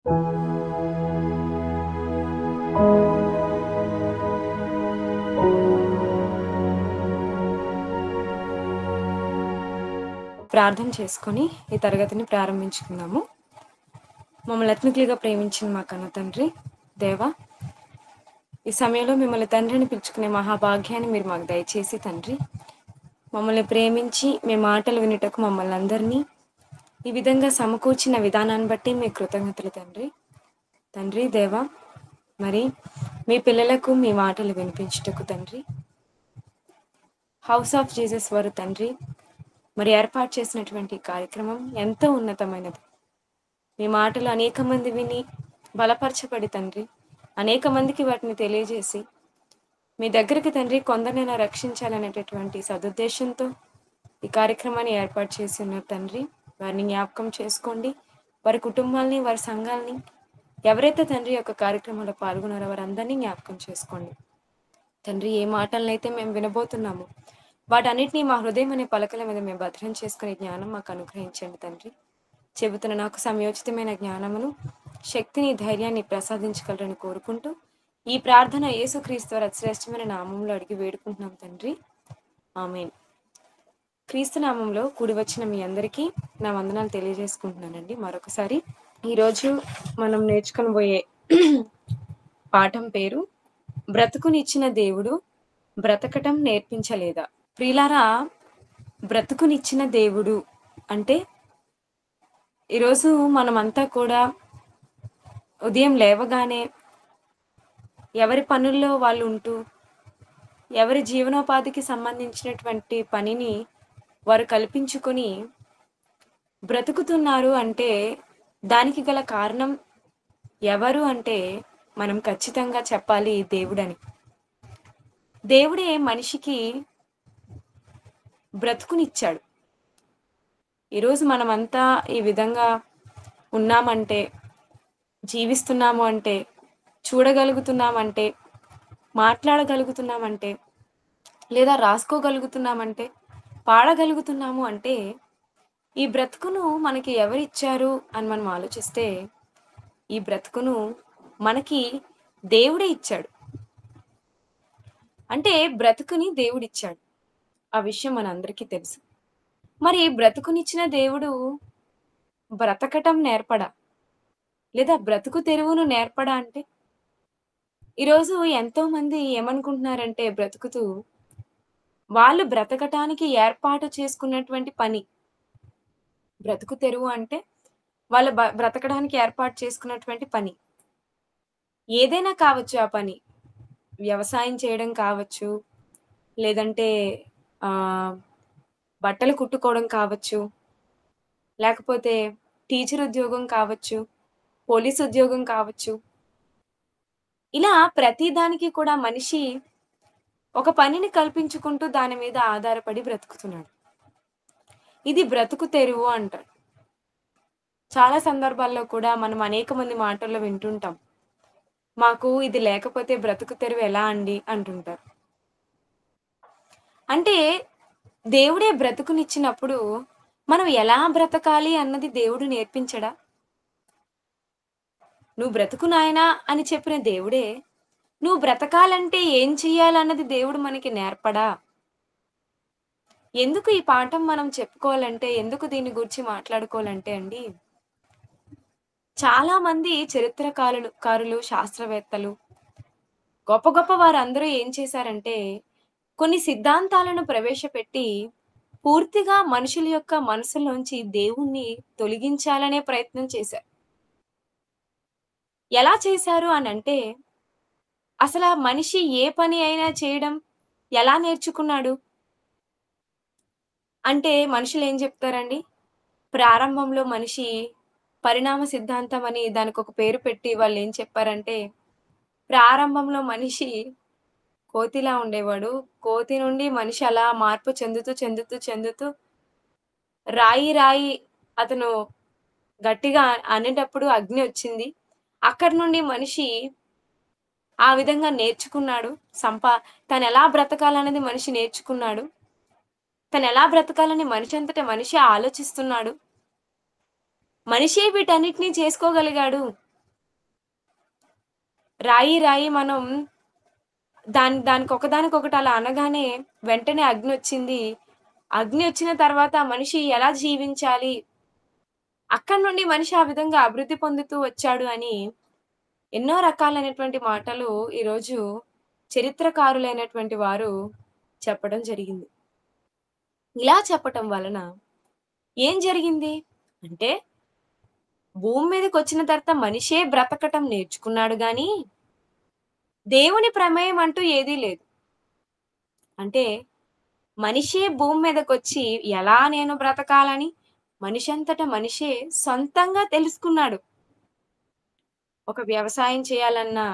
ప్రార్థన చేసుకొని ఈ తరగతిని ప్రారంభించుకుందాము. మమ్మల్ని అత్మికులుగా ప్రేమించిన మా కన్న తండ్రి దేవా, ఈ సమయంలో మిమ్మల్ని తండ్రిని పిలుచుకునే మహాభాగ్యాన్ని మీరు మాకు దయచేసి తండ్రి, మమ్మల్ని ప్రేమించి మీ మాటలు వినుటకు మమ్మల్ని అందరినీ ఈ విధంగా సమకూర్చిన విధానాన్ని బట్టి మీ కృతజ్ఞతలు తండ్రి. తండ్రి దేవా, మరి మీ పిల్లలకు మీ మాటలు వినిపించుటకు తండ్రి, హౌస్ ఆఫ్ జీసస్ వారు తండ్రి మరి ఏర్పాటు చేసినటువంటి కార్యక్రమం ఎంతో ఉన్నతమైనది. మీ మాటలు అనేక మంది విని బలపరచబడి తండ్రి, అనేక మందికి వాటిని తెలియజేసి మీ దగ్గరికి తండ్రి కొందరినైనా రక్షించాలనేటటువంటి సదుద్దేశంతో ఈ కార్యక్రమాన్ని ఏర్పాటు చేసి ఉన్నారు తండ్రి. వారిని జ్ఞాపకం చేసుకోండి, వారి కుటుంబాలని, వారి సంఘాలని, ఎవరైతే తండ్రి యొక్క కార్యక్రమంలో పాల్గొన్నారో వారందరినీ జ్ఞాపకం చేసుకోండి తండ్రి. ఏ మాటలనైతే మేము వినబోతున్నామో వాటన్నిటినీ మా హృదయం అనే పలకల మీద మేము భద్రం చేసుకునే జ్ఞానం మాకు అనుగ్రహించండి తండ్రి. చెబుతున్న నాకు సమయోచితమైన జ్ఞానమును, శక్తిని, ధైర్యాన్ని ప్రసాదించగలరని కోరుకుంటూ ఈ ప్రార్థన యేసుక్రీస్తు వారి శ్రేష్టమైన నామంలో అడిగి వేడుకుంటున్నాం తండ్రి, ఆమేన్. క్రీస్తు నామంలో కూడి వచ్చిన మీ అందరికీ నా వందనాలు తెలియజేసుకుంటున్నానండి. మరొకసారి ఈరోజు మనం నేర్చుకొనబోయే పాఠం పేరు బ్రతుకునిచ్చిన దేవుడు బ్రతకటం నేర్పించలేదా. ప్రియులారా, బ్రతుకునిచ్చిన దేవుడు అంటే ఈరోజు మనమంతా కూడా ఉదయం లేవగానే ఎవరి పనుల్లో వాళ్ళు ఉంటూ ఎవరి జీవనోపాధికి సంబంధించినటువంటి పనిని వారు కల్పించుకొని బ్రతుకుతున్నారు అంటే దానికి గల కారణం ఎవరు అంటే మనం ఖచ్చితంగా చెప్పాలి దేవుడని. దేవుడే మనిషికి బ్రతుకునిచ్చాడు. ఈరోజు మనమంతా ఈ విధంగా ఉన్నామంటే, జీవిస్తున్నాము అంటే, చూడగలుగుతున్నామంటే, మాట్లాడగలుగుతున్నామంటే, లేదా రాసుకోగలుగుతున్నామంటే, పాడగలుగుతున్నాము అంటే ఈ బ్రతుకును మనకి ఎవరిచ్చారు అని మనం ఆలోచిస్తే ఈ బ్రతుకును మనకి దేవుడే ఇచ్చాడు. అంటే బ్రతుకుని దేవుడిచ్చాడు. ఆ విషయం మనందరికీ తెలుసు. మరి బ్రతుకునిచ్చిన దేవుడు బ్రతకటం నేర్పడా, లేదా బ్రతుకు తెరువును నేర్పడా అంటే ఈరోజు ఎంతో మంది ఏమనుకుంటున్నారంటే బ్రతుకుతూ వాళ్ళు బ్రతకటానికి ఏర్పాటు చేసుకున్నటువంటి పని బ్రతుకు తెరువు అంటే వాళ్ళు బ్రతకడానికి ఏర్పాటు చేసుకున్నటువంటి పని ఏదైనా కావచ్చు. ఆ పని వ్యవసాయం చేయడం కావచ్చు, లేదంటే బట్టలు కుట్టుకోవడం కావచ్చు, లేకపోతే టీచర్ ఉద్యోగం కావచ్చు, పోలీస్ ఉద్యోగం కావచ్చు. ఇలా ప్రతి దానికి కూడా మనిషి ఒక పనిని కల్పించుకుంటూ దాని మీద ఆధారపడి బ్రతుకుతున్నాడు. ఇది బ్రతుకు తెరువు అంటారు. చాలా సందర్భాల్లో కూడా మనం అనేక మంది మాటల్లో వింటుంటాం, మాకు ఇది లేకపోతే బ్రతుకు తెరువు ఎలా అండి అంటుంటారు. అంటే దేవుడే బ్రతుకునిచ్చినప్పుడు మనం ఎలా బ్రతకాలి అన్నది దేవుడు నేర్పించడా? నువ్వు బ్రతుకు నాయనా అని చెప్పిన దేవుడే నువ్వు బ్రతకాలంటే ఏం చెయ్యాలన్నది దేవుడు మనకి నేర్పడా? ఎందుకు ఈ పాఠం మనం చెప్పుకోవాలంటే, ఎందుకు దీని గురించి మాట్లాడుకోవాలంటే అండి, చాలా మంది కారులు, శాస్త్రవేత్తలు, గొప్ప గొప్ప వారందరూ ఏం చేశారంటే కొన్ని సిద్ధాంతాలను ప్రవేశపెట్టి పూర్తిగా మనుషుల యొక్క మనసులోంచి దేవుణ్ణి తొలగించాలనే ప్రయత్నం చేశారు. ఎలా చేశారు అనంటే, అసలు మనిషి ఏ పని అయినా చేయడం ఎలా నేర్చుకున్నాడు అంటే మనుషులు ఏం చెప్తారండి, ప్రారంభంలో మనిషి పరిణామ సిద్ధాంతం అని దానికి ఒక పేరు పెట్టి వాళ్ళు ఏం చెప్పారంటే, ప్రారంభంలో మనిషి కోతిలా ఉండేవాడు. కోతి నుండి మనిషి అలా మార్పు చెందుతూ రాయి అతను గట్టిగా అనేటప్పుడు అగ్ని వచ్చింది. అక్కడి నుండి మనిషి ఆ విధంగా నేర్చుకున్నాడు. తనెలా బ్రతకాలనేది మనిషి నేర్చుకున్నాడు. తనెలా బ్రతకాలని మనిషి అంతట మనిషి ఆలోచిస్తున్నాడు. మనిషే వీటన్నిటిని చేసుకోగలిగాడు. రాయి రాయి మనం దానికొకదానికొకటి అలా అనగానే వెంటనే అగ్నొచ్చింది. అగ్ని వచ్చిన తర్వాత మనిషి ఎలా జీవించాలి? అక్కడి నుండి మనిషి ఆ విధంగా అభివృద్ధి పొందుతూ వచ్చాడు అని ఎన్నో రకాలైనటువంటి మాటలు ఈరోజు చరిత్రకారులైనటువంటి వారు చెప్పడం జరిగింది. ఇలా చెప్పటం వలన ఏం జరిగింది? అంటే భూమి మీదకొచ్చిన తర్వాత మనిషే బ్రతకటం నేర్చుకున్నాడు గానీ, దేవుని ప్రమేయం అంటూ ఏదీ లేదు. అంటే మనిషే భూమి మీదకొచ్చి ఎలా నేను బ్రతకాలని మనిషంతట మనిషే సొంతంగా తెలుసుకున్నాడు. ఒక వ్యవసాయం చేయాలన్నా,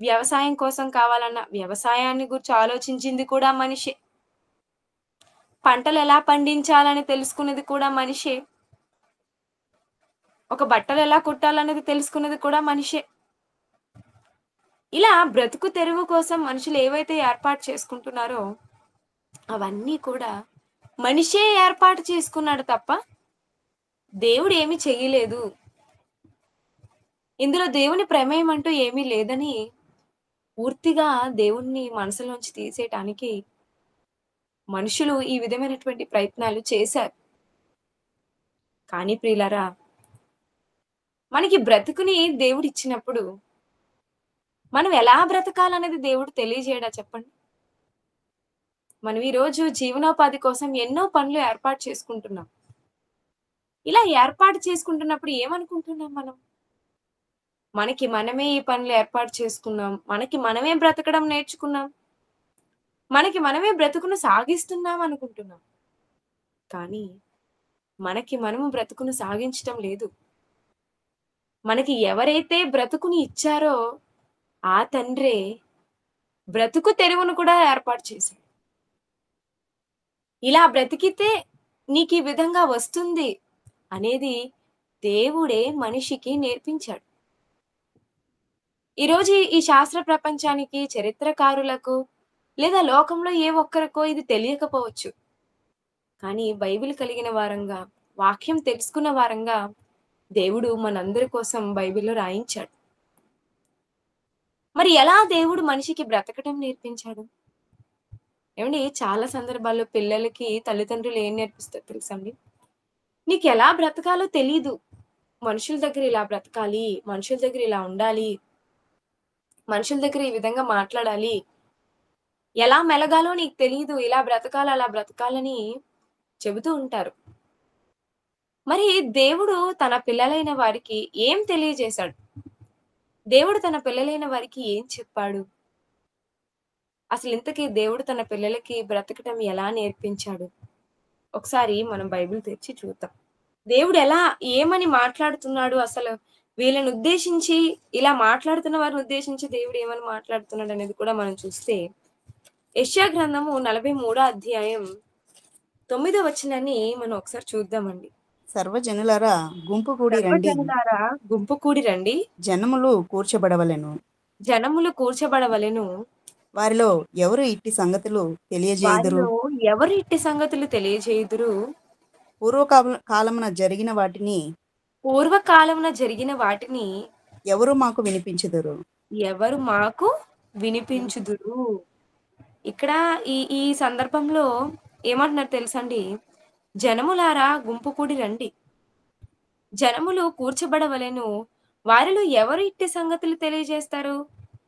వ్యవసాయం కోసం కావాలన్నా, వ్యవసాయాన్ని గూర్చి ఆలోచించింది కూడా మనిషే. పంటలెలా పండించాలని తెలుసుకున్నది కూడా మనిషే. ఒక బట్టలెలా కుట్టాలనేది తెలుసుకున్నది కూడా మనిషే. ఇలా బ్రతుకు తెరువు కోసం మనుషులు ఏవైతే ఏర్పాటు చేసుకుంటున్నారో, అవన్నీ కూడా మనిషే ఏర్పాటు చేసుకున్నాడు తప్ప, దేవుడేమి చెయ్యలేదు. ఇందులో దేవుని ప్రమేయం అంటూ ఏమీ లేదని పూర్తిగా దేవుడిని మనసులోంచి తీసేయటానికి మనుషులు ఈ విధమైనటువంటి ప్రయత్నాలు చేశారు. కానీ ప్రియులారా, మనకి బ్రతుకుని దేవుడిచ్చినప్పుడు, మనం ఎలా బ్రతకాలనేది దేవుడు తెలియజేయడా చెప్పండి? మనం ఈరోజు జీవనోపాధి కోసం ఎన్నో పనులు ఏర్పాటు చేసుకుంటున్నాం. ఇలా ఏర్పాటు చేసుకుంటున్నప్పుడు ఏమనుకుంటున్నాం మనం? మనకి మనమే ఈ పనులు ఏర్పాటు చేసుకున్నాం. మనకి మనమే బ్రతకడం నేర్చుకున్నాం. మనకి మనమే బ్రతుకును సాగిస్తున్నాం అనుకుంటున్నాం. కానీ మనకి మనము బ్రతుకును సాగించటం లేదు. మనకి ఎవరైతే బ్రతుకుని ఇచ్చారో ఆ తండ్రే బ్రతుకు తెరువును కూడా ఏర్పాటు చేశాడు. ఇలా బ్రతికితే నీకీ విధంగా వస్తుంది అనేది దేవుడే మనిషికి నేర్పించాడు. ఈరోజు ఈ శాస్త్ర ప్రపంచానికి, చరిత్రకారులకు లేదా లోకంలో ఏ ఒక్కరికో ఇది తెలియకపోవచ్చు. కానీ బైబిల్ కలిగిన వారంగా, వాక్యం తెలుసుకున్న వారంగా దేవుడు మనందరి కోసం బైబిల్‌లో రాయించాడు. మరి ఎలా దేవుడు మనిషికి బ్రతకటం నేర్పించాడు? ఏవండీ చాలా సందర్భాల్లో పిల్లలకి తల్లిదండ్రులు ఏం నేర్పిస్తారో తెలుసా అండి? నీకెలా బ్రతకాలో తెలీదు. మనుషుల దగ్గర ఇలా బ్రతకాలి, మనుషుల దగ్గర ఇలా ఉండాలి, మనుషుల దగ్గర ఈ విధంగా మాట్లాడాలి. ఎలా మెలగాలో నీకు తెలీదు. ఇలా బ్రతకాలి, అలా బ్రతకాలని చెబుతూ ఉంటారు. మరి దేవుడు తన పిల్లలైన వారికి ఏం తెలియజేశాడు? దేవుడు తన పిల్లలైన వారికి ఏం చెప్పాడు? అసలింతకీ దేవుడు తన పిల్లలకి బ్రతకటం ఎలా నేర్పించాడు? ఒకసారి మనం బైబిల్ తెరిచి చూద్దాం. దేవుడు ఏమని మాట్లాడుతున్నాడు అసలు? వీళ్ళని ఉద్దేశించి, ఇలా మాట్లాడుతున్న వారిని ఉద్దేశించి దేవుడు ఏమని మాట్లాడుతున్నాడనేది కూడా మనం చూస్తే, యెషయా గ్రంథము 43 అధ్యాయం 9 వచనాన్ని మనం ఒకసారి చూద్దామండి. సర్వజనులారా గుంపు కూడి రండి, సర్వజనులారా గుంపు కూడి రండి, జనములు కూర్చబడవలెను. జనములు కూర్చబడవలెను. వారిలో ఎవరు ఇట్టి సంగతులు తెలియజేయుదురు? వారిలో ఎవరు ఇట్టి సంగతులు తెలియజేయుదురు? కాలమున జరిగిన వాటిని పూర్వకాలమున జరిగిన వాటిని ఎవరు మాకు వినిపించుదురు? ఎవరు మాకు వినిపించుదురు? ఇక్కడ ఈ ఈ సందర్భంలో ఏమంటున్నారు తెలుసండి? జనములారా గుంపు కూడి రండి. జనములు కూర్చబడవలెను. వారిలో ఎవరు ఇట్టి సంగతులు తెలియజేస్తారు?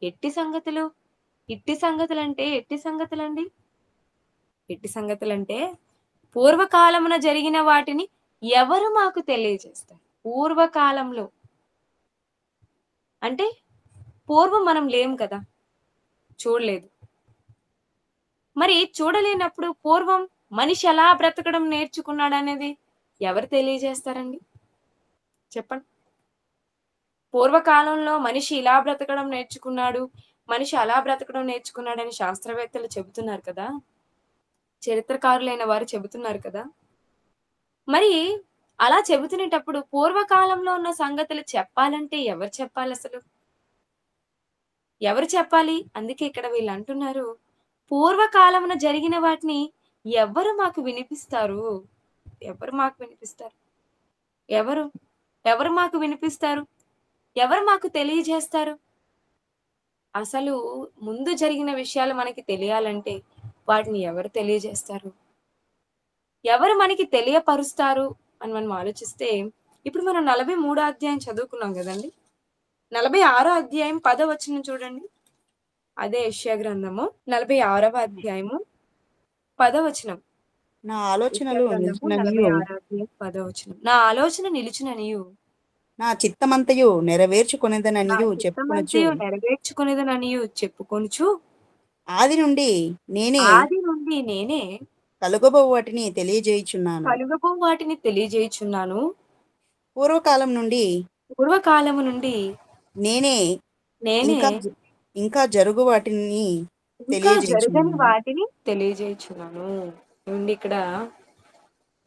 ఎట్టి సంగతులు? ఇట్టి సంగతులంటే ఎట్టి సంగతులండి? ఎట్టి సంగతులంటే పూర్వకాలమున జరిగిన వాటిని ఎవరు మాకు తెలియజేస్తారు? పూర్వకాలంలో. అంటే పూర్వం మనం లేము కదా! చూడలేదు. మరి చూడలేనప్పుడు పూర్వం మనిషి ఎలా బ్రతకడం నేర్చుకున్నాడనేది ఎవరు తెలియజేస్తారండి? చెప్పండి. పూర్వకాలంలో మనిషి ఇలా బ్రతకడం నేర్చుకున్నాడు, మనిషి అలా బ్రతకడం నేర్చుకున్నాడని శాస్త్రవేత్తలు చెబుతున్నారు కదా! చరిత్రకారులైన వారు చెబుతున్నారు కదా! మరి అలా చెబుతునేటప్పుడు పూర్వకాలంలో ఉన్న సంగతులు చెప్పాలంటే ఎవరు చెప్పాలసలు? ఎవరు చెప్పాలి? అందుకే ఇక్కడ వీళ్ళంటున్నారు, పూర్వకాలమున జరిగిన వాటిని ఎవ్వరు మాకు వినిపిస్తారు? ఎవరు మాకు వినిపిస్తారు? ఎవరు? ఎవరు మాకు వినిపిస్తారు? ఎవరు మాకు తెలియజేస్తారు? అసలు ముందు జరిగిన విషయాలు మనకి తెలియాలంటే వాటిని ఎవరు తెలియజేస్తారు? ఎవరు మనకి తెలియపరుస్తారు అని మనం ఆలోచిస్తే, ఇప్పుడు మనం 43 అధ్యాయం చదువుకున్నాం గదండీ! 46 అధ్యాయం 10 వచనం చూడండి. అదే యెషయా గ్రంథము 46వ అధ్యాయము 10 వచనం. నా యెషయా ఆలోచనలు గ్రంథము నిలిచిననియు 46 అధ్యాయం 10 వచనం. నా ఆలోచన నిలుచుననియు, నా చిత్తమంతయు నా నెరవేర్చుకొనేదననియు చెప్పుకొనుచు చిత్తమంతయు నెరవేర్చుకొనేదననియు చెప్పుకొనుచు, ఆది నుండి నేనే ఆది నుండి నేనే కలుగబో వాటిని తెలియజేయుచున్నాను. కలుగబో వాటిని తెలియజేయుచున్నాను. పూర్వకాలం నుండి పూర్వకాలము నుండి నేనే నేనే ఇంకా ఇంకా జరుగు వాటిని ఇంకా జరగని తెలియజేయుచున్నాను. వాటిని తెలియజేయుచున్నాను. ఏవండి ఇక్కడ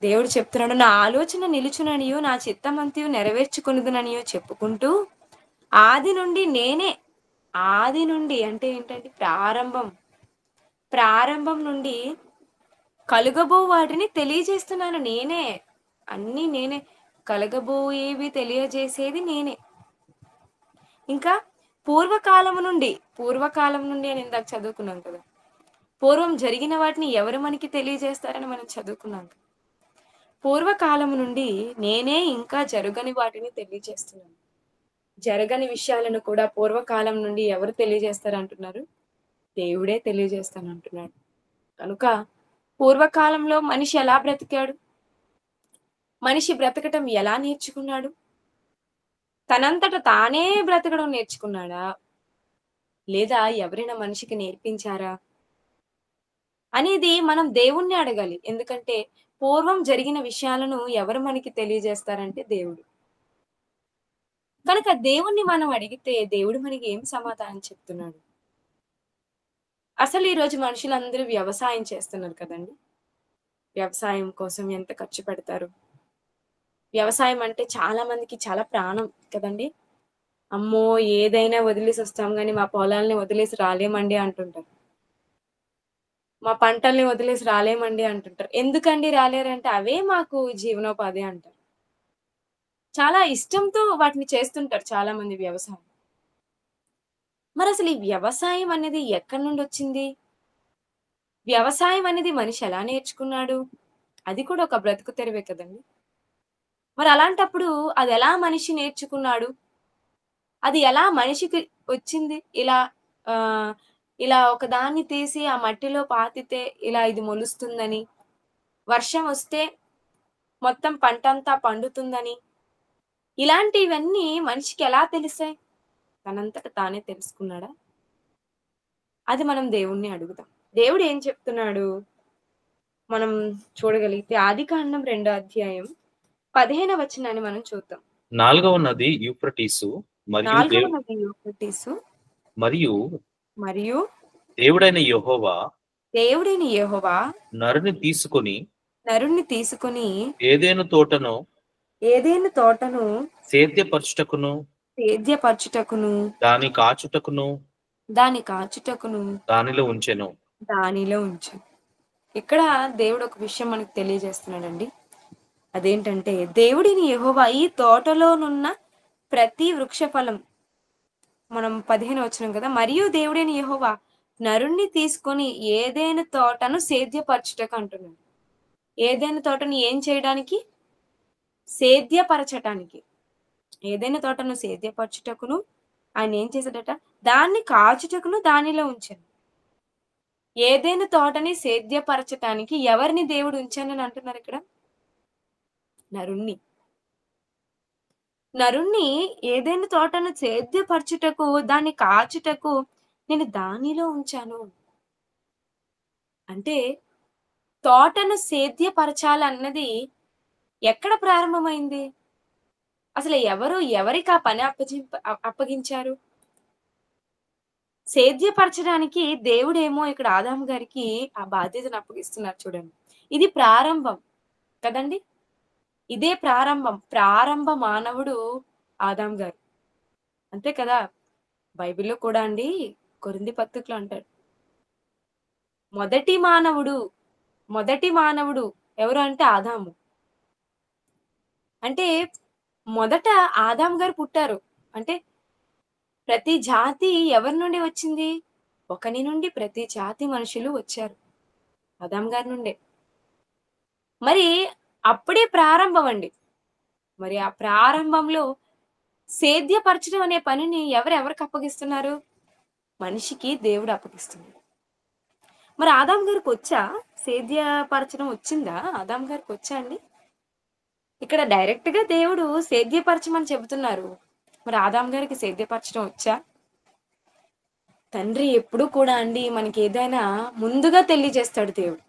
దేవుడు చెప్తున్నాడు, నా ఆలోచన నిలుచుననియు, నా చిత్తమంతయు నెరవేర్చుకొనుదుననియు చెప్పుకుంటూ, ఆది నుండి నేనే, ఆది నుండి అంటే ఏంటంటే ప్రారంభం. ప్రారంభం నుండి కలుగబో వాటిని తెలియజేస్తున్నాను నేనే. అన్నీ నేనే. కలగబోయేవి తెలియజేసేది నేనే. ఇంకా పూర్వకాలం నుండి అని ఇందాక చదువుకున్నాం కదా! పూర్వం జరిగిన వాటిని ఎవరు మనకి తెలియజేస్తారని మనం చదువుకున్నాం. పూర్వకాలము నుండి నేనే ఇంకా జరగని వాటిని తెలియజేస్తున్నాను. జరగని విషయాలను కూడా పూర్వకాలం నుండి ఎవరు తెలియజేస్తారంటున్నారు? దేవుడే తెలియజేస్తానంటున్నాడు. కనుక పూర్వకాలంలో మనిషి ఎలా బ్రతికాడు? మనిషి బ్రతకటం ఎలా నేర్చుకున్నాడు? తనంతట తానే బ్రతకడం నేర్చుకున్నాడా? లేదా ఎవరైనా మనిషికి నేర్పించారా? అనేది మనం దేవుణ్ణి అడగాలి. ఎందుకంటే పూర్వం జరిగిన విషయాలను ఎవరు మనకి తెలియజేస్తారంటే దేవుడు. కనుక దేవుణ్ణి మనం అడిగితే దేవుడు మనకి ఏం సమాధానం చెప్తున్నాడు? అసలు ఈ రోజు మనుషులందరూ వ్యవసాయం చేస్తున్నారు కదండీ! వ్యవసాయం కోసం ఎంత ఖర్చు పెడతారు? వ్యవసాయం అంటే చాలా మందికి చాలా ప్రాణం కదండీ! అమ్మో! ఏదైనా వదిలేసొస్తాం గానీ, మా పొలాల్ని వదిలేసి రాలేమండి అంటుంటారు. మా పంటల్ని వదిలేసి రాలేమండి అంటుంటారు. ఎందుకండి రాలేరంటే, అవే మాకు జీవనోపాధి అంటారు. చాలా ఇష్టంతో వాటిని చేస్తుంటారు చాలా మంది వ్యవసాయం. మరసలు ఈ వ్యవసాయం అనేది ఎక్కడి నుండొచ్చింది? వ్యవసాయం అనేది మనిషి ఎలా నేర్చుకున్నాడు? అది కూడా ఒక బ్రతుకు తెరువే కదండీ! మరి అలాంటప్పుడు అదెలా మనిషి నేర్చుకున్నాడు? అది ఎలా మనిషికి వచ్చింది? ఆహ్, ఇలా ఒకదాన్ని తీసి ఆ మట్టిలో పాతితే ఇలా ఇది మొలుస్తుందని, వర్షం వస్తే మొత్తం పంటంతా పండుతుందని, ఇలాంటివన్నీ మనిషికి ఎలా తెలిసాయి? తనంతట తానే తెలుసుకున్నాడా? అది మనం దేవుణ్ణి అడుగుదాం. దేవుడు ఏం చెప్తున్నాడు? మనం చూడగలిగితే ఆదికాండం 2 అధ్యాయం 15 వచనాన్ని మనం చూద్దాం. 4వ నది యూఫ్రటీసు మరియు 4వ నది యూఫ్రటీసు మరియు మరియు దేవుడైన యెహోవా దేవుడైన యెహోవా నరుని తీసుకొని నరుణ్ణి తీసుకొని ఏదెను తోటను ఏదెను తోటను సేద్యపరచుటకును సేద్యపరచుటకును, దాని కాచుటకును దాని కాచుటకును దానిలో ఉంచెను. దానిలో ఉంచెను. ఇక్కడ దేవుడు ఒక విషయం మనకు తెలియజేస్తున్నాడండి. అదేంటంటే దేవుడైన యెహోవా ఈ తోటలోనున్న ప్రతి వృక్ష ఫలం మనం 15 వచనం కదా! మరియు దేవుడైన యెహోవా నరుణ్ణి తీసుకొని ఏదెను తోటను సేద్యపరచుటకు అంటున్నాడు. ఏదెను తోటను ఏం చేయడానికి? సేద్యపరచటానికి. ఏదైనా తోటను సేద్యపరచుటకును ఆయన ఏం చేశాడట? దాన్ని కాచుటకును దానిలో ఉంచాను. ఏదైనా తోటని సేద్యపరచటానికి ఎవరిని దేవుడు ఉంచానని అంటున్నారు ఇక్కడ? నరుణ్ణి. నరుణ్ణి ఏదైనా తోటను సేద్యపరచుటకు, దాన్ని కాచుటకు నేను దానిలో ఉంచాను. అంటే తోటను సేద్యపరచాలన్నది ఎక్కడ ప్రారంభమైంది? అసలు ఎవరికి ఆ పని అప్పగించారు? సేద్యపరచడానికి దేవుడేమో ఇక్కడ ఆదాము గారికి ఆ బాధ్యతను అప్పగిస్తున్నారు చూడండి. ఇది ప్రారంభం కదండీ! ఇదే ప్రారంభం. ప్రారంభ మానవుడు ఆదాం గారు. అంతే కదా! బైబిల్‌లో కూడా అండి కొరింథీ పత్రికలో అంటాడు. మొదటి మానవుడు, మొదటి మానవుడు ఎవరు అంటే ఆదాము. అంటే మొదట ఆదాం గారు పుట్టారు. అంటే ప్రతి జాతి ఎవరి నుండి వచ్చింది? ఒకని నుండి ప్రతి జాతి మనుషులు వచ్చారు. ఆదాం గారి నుండే. మరి అప్పుడే ప్రారంభం అండి. మరి ఆ ప్రారంభంలో సేద్యపరచడం అనే పనిని ఎవరెవరికి అప్పగిస్తున్నారు? మనిషికి దేవుడు అప్పగిస్తున్నాడు. మరి ఆదాం గారికి వచ్చా? సేద్యపరచడం వచ్చిందా? ఆదాం గారికి వచ్చా అండి? ఇక్కడ డైరెక్ట్ గా దేవుడు సేద్యపరచమని చెబుతున్నారు. మరి ఆదాం గారికి సేద్యపరచడం వచ్చా? తండ్రి ఎప్పుడు కూడా అండి మనకి ఏదైనా ముందుగా తెలియజేస్తాడు దేవుడు.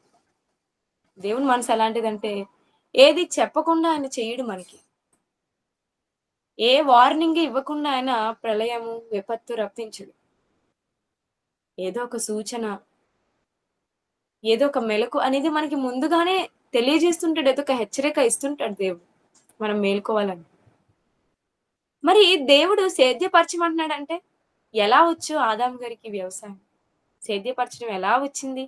దేవుని మనసు ఎలాంటిదంటే ఏది చెప్పకుండా ఆయన చేయడు మనకి. ఏ వార్నింగ్ ఇవ్వకుండా ఆయన ప్రళయము విపత్తు రప్పించడు. ఏదో ఒక సూచన, ఏదో ఒక మెలకు అనేది మనకి ముందుగానే తెలియజేస్తుంటాడు. ఏదో ఒక హెచ్చరిక ఇస్తుంటాడు దేవుడు మనం మేల్కోవాలని. మరి దేవుడు సేద్యపరచమంటున్నాడంటే ఎలా వచ్చు ఆదాం గారికి వ్యవసాయం? సేద్యపరచడం ఎలా వచ్చింది?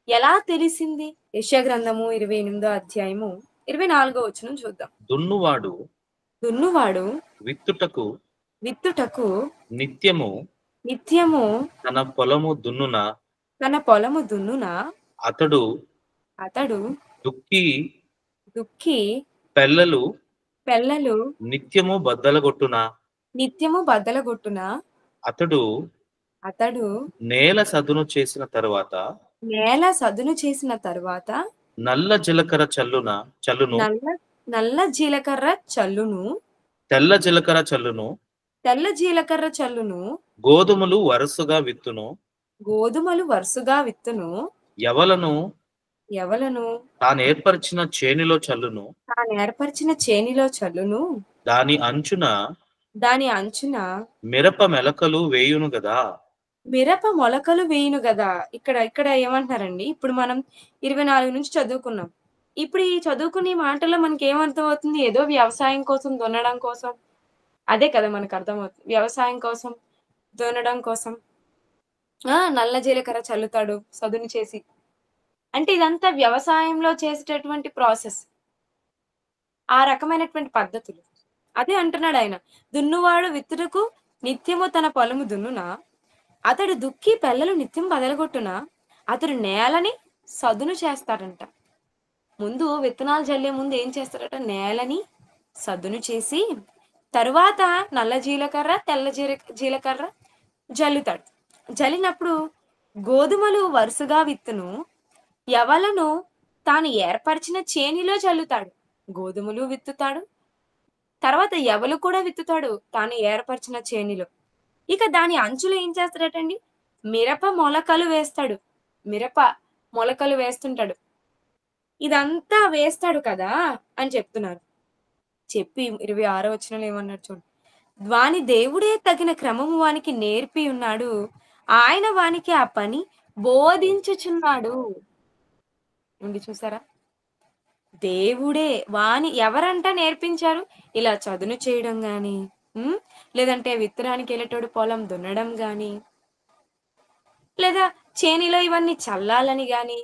ఎలా తెలిసింది? యెషయా గ్రంథము 28వ అధ్యాయము 24వ వచనం చూద్దాం. దున్నువాడు దున్నువాడు విత్తుటకు విత్తుటకు నిత్యము నిత్యము తన పొలము దున్నున తన పొలము దున్నున అతడు అతడు దుక్కి దుక్కి పెళ్ళలు పెళ్ళలు నిత్యము బద్దలగొట్టున నిత్యము బద్దలగొట్టున అతడు అతడు నేల సదును చేసిన తరువాత నేల సదును చేసిన తరువాత నల్ల జీలకర్ర చల్లును నల్ల నల్ల జీలకర్ర చల్లును తెల్ల జీలకర్ర చల్లును తెల్ల జీలకర్ర చల్లును గోధుమలు వరుసగా విత్తును గోధుమలు వరుసగా విత్తును ఎవలను ఎవలను తాను ఏర్పరిచిన చేనిలో చల్లును తాను ఏర్పరిచిన చేనిలో చల్లును దాని అంచున దాని అంచున మిరప మెలకలు వేయును గదా. మిరప మొలకలు వేయును గదా. ఇక్కడ ఏమంటున్నారండి? ఇప్పుడు మనం 24 నుంచి చదువుకున్నాం. ఇప్పుడు ఈ చదువుకునే మాటల్లో మనకి ఏమర్థం అవుతుంది? ఏదో వ్యవసాయం కోసం దున్నడం కోసం, అదే కదా మనకు అర్థమవుతుంది. వ్యవసాయం కోసం దున్నడం కోసం నల్ల జీలకర్ర చల్లుతాడు సదును చేసి. అంటే ఇదంతా వ్యవసాయంలో చేసేటటువంటి ప్రాసెస్, ఆ రకమైనటువంటి పద్ధతులు. అదే అంటున్నాడు ఆయన, దున్నువాడు విత్తుటకు నిత్యము తన పొలము దున్నునా, అతడు దుక్కి పెళ్ళలు నిత్యం బదలగొట్టునా, అతడు నేలని సదును చేస్తాడంట. ముందు విత్తనాలు జల్లే ముందు ఏం చేస్తాడట? నేలని సదును చేసి తరువాత నల్ల జీలకర్ర తెల్ల జీలకర్ర జల్లుతాడు. జల్లినప్పుడు గోధుమలు వరుసగా విత్తును, ఎవలను తాను ఏర్పరిచిన చేనిలో చల్లుతాడు. గోధుమలు విత్తుతాడు, తర్వాత ఎవలు కూడా విత్తుతాడు తాను ఏర్పరిచిన చేనిలో. ఇక దాని అంచులో ఏం చేస్తాడటండి? మిరప మొలకలు వేస్తాడు. మిరప మొలకలు వేస్తుంటాడు. ఇదంతా వేస్తాడు కదా అని చెప్తున్నారు. చెప్పి 26వ వచనంలో ఏమన్నాడు చూడండి. వాని దేవుడే తగిన క్రమము వానికి నేర్పి ఉన్నాడు, ఆయన వానికి ఆ పని బోధించుచున్నాడు. చూసారా? దేవుడే వాని ఎవరంట నేర్పించారు? ఇలా చదును చేయడం గాని, లేదంటే విత్తనానికి వెళ్ళేటోడు పొలం దున్నడం గాని, లేదా చేనిలో ఇవన్నీ చల్లాలని గాని,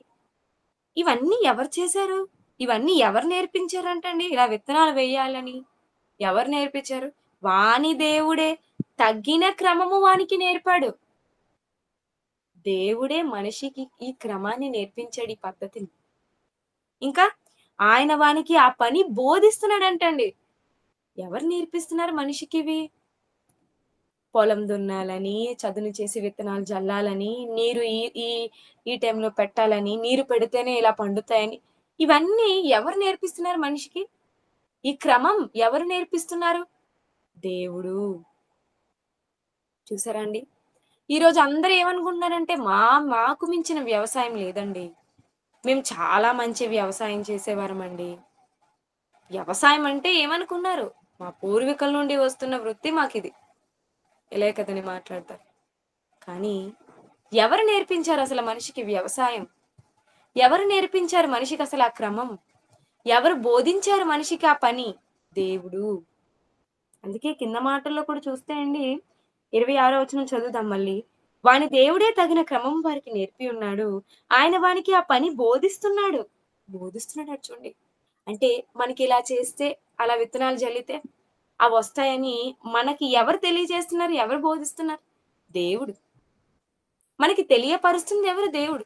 ఇవన్నీ ఎవరు చేశారు? ఇవన్నీ ఎవరు నేర్పించారంటండి? ఇలా విత్తనాలు వేయాలని ఎవరు నేర్పించారు? వాని దేవుడే తగ్గిన క్రమము వానికి నేర్పాడు. దేవుడే మనిషికి ఈ క్రమాన్ని నేర్పించాడు, ఈ పద్ధతిని. ఇంకా ఆయన వానికి ఆ పని బోధిస్తున్నాడంటండి. ఎవరు నేర్పిస్తున్నారు మనిషికి ఇవి? పొలం దున్నాలని, చదును చేసి విత్తనాలు జల్లాలని, నీరు ఈ టైంలో పెట్టాలని, నీరు పెడితేనే ఇలా పండుతాయని, ఇవన్నీ ఎవరు నేర్పిస్తున్నారు మనిషికి? ఈ క్రమం ఎవరు నేర్పిస్తున్నారు? దేవుడు. చూసారా అండి? ఈరోజు అందరూ ఏమనుకుంటున్నారంటే మాకు మించిన వ్యవసాయం లేదండి, మేము చాలా మంచి వ్యవసాయం చేసేవారమండి. వ్యవసాయం అంటే ఏమనుకున్నారు? మా పూర్వీకుల నుండి వస్తున్న వృత్తి మాకిది, ఇలా కదని మాట్లాడతారు. కానీ ఎవరు నేర్పించారు అసలు మనిషికి వ్యవసాయం? ఎవరు నేర్పించారు మనిషికి అసలు ఆ క్రమం? ఎవరు బోధించారు మనిషికి ఆ పని? దేవుడు. అందుకే కింద మాటల్లో కూడా చూస్తే అండి, 26వ వచనం చదువుదాం మళ్ళీ. వాని దేవుడే తగిన క్రమం వారికి నేర్పి ఉన్నాడు, ఆయన వానికి ఆ పని బోధిస్తున్నాడు. బోధిస్తున్నాడు చూడండి. అంటే మనకి ఇలా చేస్తే, అలా విత్తనాలు జల్లితే అవి వస్తాయని మనకి ఎవరు తెలియజేస్తున్నారు? ఎవరు బోధిస్తున్నారు? దేవుడు. మనకి తెలియపరుస్తుంది ఎవరు? దేవుడు.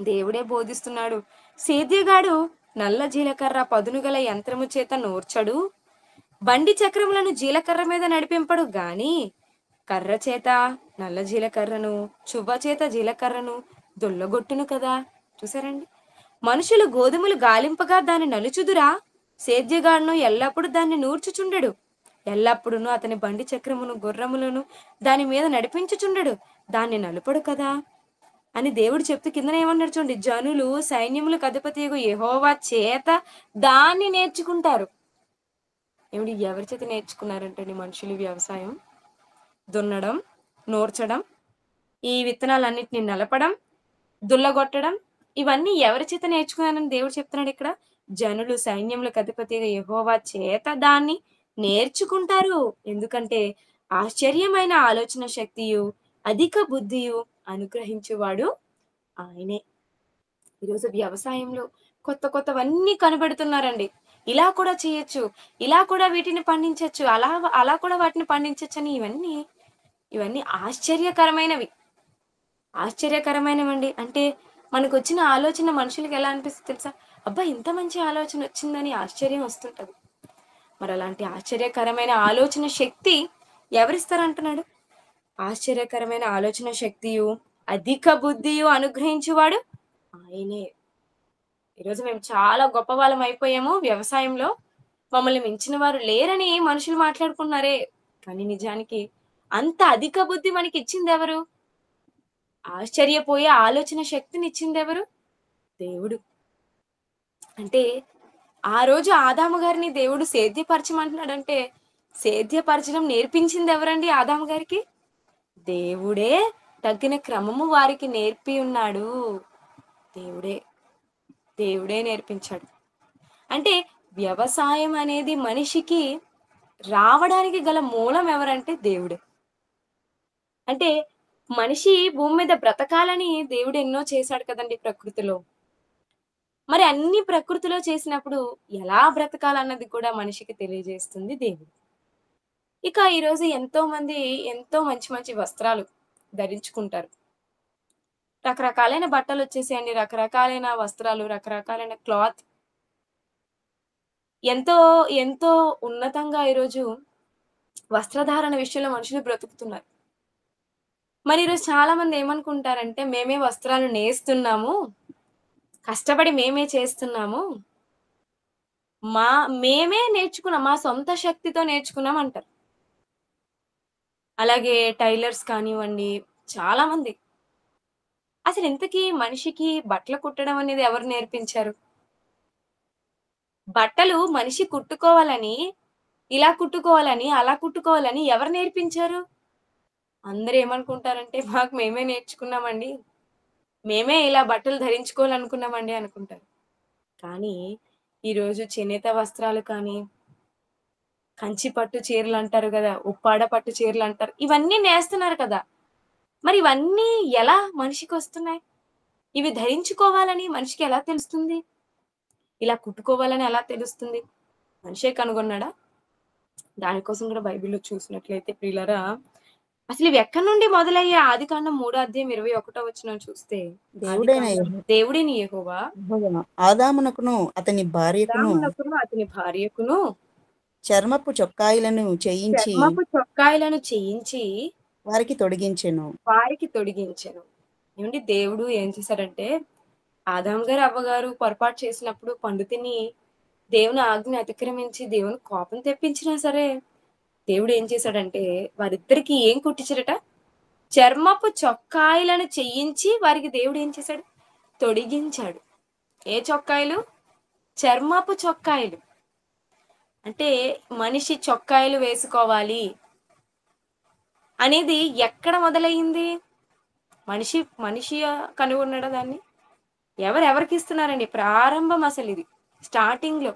దేవుడే బోధిస్తున్నాడు. సేద్యగాడు నల్ల జీలకర్ర పదునుగల యంత్రము చేత నూర్చడు, బండి చక్రములను జీలకర్ర మీద నడిపింపడు గాని కర్ర చేత నల్ల జీలకర్రను, చువ్వ చేత జీలకర్రను దొల్లగొట్టును కదా. చూసారండి? మనుషులు గోధుమలు గాలింపగా దాన్ని నలుచుదురా, సేద్యగాడును ఎల్లప్పుడూ దాన్ని నూర్చుచుండెడు. ఎల్లప్పుడూ అతని బండి చక్రమును గుర్రములను దాని మీద నడిపించుచుండెడు, దాన్ని నలుపడు కదా అని దేవుడు చెప్తూ కిందన ఏమన్నాడు చూడండి, జనులు సైన్యములకు అధిపతియగు యెహోవా చేత దాన్ని నేర్చుకుంటారు. ఏమిటి? ఎవరి చేత నేర్చుకున్నారంటే మనుషులు వ్యవసాయం దున్నడం, నూర్చడం, ఈ విత్తనాలన్నిటిని నలపడం, దుల్లగొట్టడం, ఇవన్నీ ఎవరి చేత నేర్చుకున్నారని దేవుడు చెప్తున్నాడు ఇక్కడ. జనులు సైన్యములకు అధిపతిగా యెహోవా చేత దాన్ని నేర్చుకుంటారు. ఎందుకంటే ఆశ్చర్యమైన ఆలోచన శక్తియు అధిక బుద్ధియు అనుగ్రహించువాడు ఆయనే. ఈరోజు వ్యవసాయంలో కొత్త కొత్తవన్నీ కనిపెడుతున్నారండి. ఇలా కూడా చేయొచ్చు, ఇలా కూడా వీటిని పండించవచ్చు, అలా అలా కూడా వాటిని పండించవచ్చు అని ఇవన్నీ ఆశ్చర్యకరమైనవండి. అంటే మనకు వచ్చిన ఆలోచన మనుషులకి ఎలా అనిపిస్తుంది తెలుసా? అబ్బా, ఇంత మంచి ఆలోచన వచ్చిందని ఆశ్చర్యం వస్తుంటది. మరి అలాంటి ఆశ్చర్యకరమైన ఆలోచన శక్తి ఎవరిస్తారంటున్నాడు? ఆశ్చర్యకరమైన ఆలోచన శక్తియు అధిక బుద్ధియు అనుగ్రహించువాడు ఆయనే. ఈరోజు మేము చాలా గొప్ప వాళ్ళం అయిపోయాము వ్యవసాయంలో, మమ్మల్ని మించిన వారు లేరని మనుషులు మాట్లాడుకున్నారే, కానీ నిజానికి అంత అధిక బుద్ధి మనకి ఇచ్చింది ఎవరు? ఆశ్చర్యపోయే ఆలోచన శక్తిని ఇచ్చింది ఎవరు? దేవుడు. అంటే ఆ రోజు ఆదాము గారిని దేవుడు సేద్యపరచమంటున్నాడంటే సేద్యపరచడం నేర్పించింది ఎవరండి ఆదాము గారికి? దేవుడే తగిన క్రమము వారికి నేర్పి ఉన్నాడు. దేవుడే నేర్పించాడు. అంటే వ్యవసాయం అనేది మనిషికి రావడానికి గల మూలం ఎవరంటే దేవుడే. అంటే మనిషి భూమి మీద బ్రతకాలని దేవుడు ఎన్నో చేశాడు కదండి ప్రకృతిలో. మరి అన్ని ప్రకృతిలో చేసినప్పుడు ఎలా బ్రతకాలన్నది కూడా మనిషికి తెలియజేస్తుంది దేవుడు. ఇక ఈరోజు ఎంతో మంది ఎంతో మంచి మంచి వస్త్రాలు ధరించుకుంటారు. రకరకాలైన బట్టలు వచ్చేసేయండి, రకరకాలైన వస్త్రాలు, రకరకాలైన క్లాత్, ఎంతో ఎంతో ఉన్నతంగా ఈరోజు వస్త్రధారణ విషయంలో మనుషులు బ్రతుకుతున్నారు. మరి ఈరోజు చాలా మంది ఏమనుకుంటారంటే, మేమే వస్త్రాలు నేస్తున్నాము, కష్టపడి మేమే చేస్తున్నాము, మేమే నేర్చుకున్నాం, మా సొంత శక్తితో నేర్చుకున్నాం అంటారు. అలాగే టైలర్స్ కానివ్వండి, చాలా మంది. అసలు ఇంతకీ మనిషికి బట్టలు కుట్టడం అనేది ఎవరు నేర్పించారు? బట్టలు మనిషి కుట్టుకోవాలని, ఇలా కుట్టుకోవాలని, అలా కుట్టుకోవాలని ఎవరు నేర్పించారు? అందరూ ఏమనుకుంటారంటే, మాకు మేమే నేర్చుకున్నామండి, మేమే ఇలా బట్టలు ధరించుకోవాలనుకున్నామండి అనుకుంటారు. కానీ ఈరోజు చేనేత వస్త్రాలు కానీ, కంచి పట్టు చీరలు అంటారు కదా, ఉప్పాడ పట్టు చీరలు అంటారు, ఇవన్నీ నేస్తున్నారు కదా. మరి ఇవన్నీ ఎలా మనిషికి వస్తున్నాయి? ఇవి ధరించుకోవాలని మనిషికి ఎలా తెలుస్తుంది? ఇలా కుట్టుకోవాలని ఎలా తెలుస్తుంది? మనిషే కనుగొన్నాడా? దానికోసం కూడా బైబిల్లో చూసినట్లయితే ప్రియులారా, అసలు ఇవి ఎక్కడి నుండి మొదలయ్యే? ఆదికాండం 3:21 చూస్తే, దేవుడైన దేవుడిని యెహోవా ఆదామునకును అతని భార్యకును అతని భార్యకును చర్మపు చొక్కాయిలను చేయించి వారికి తొడిగించెను. ఏమండి, దేవుడు ఏం చేశాడంటే, ఆదాం గారు అవ్వగారు పొరపాటు చేసినప్పుడు పండు తిని దేవుని ఆజ్ఞ అతిక్రమించి దేవుని కోపం తెప్పించినా సరే, దేవుడు ఏం చేశాడంటే వారిద్దరికి ఏం కుట్టించాడట? చర్మపు చొక్కాయిలను చేయించి వారికి దేవుడు ఏం చేశాడు? తొడిగించాడు. ఏ చొక్కాయిలు? చర్మపు చొక్కాయిలు. అంటే మనిషి చొక్కాయిలు వేసుకోవాలి అనేది ఎక్కడ మొదలయ్యింది? మనిషి కనుగొన్నాడా దాన్ని? ఎవరికి ఇస్తున్నారండి? ప్రారంభం అసలు ఇది స్టార్టింగ్ లో.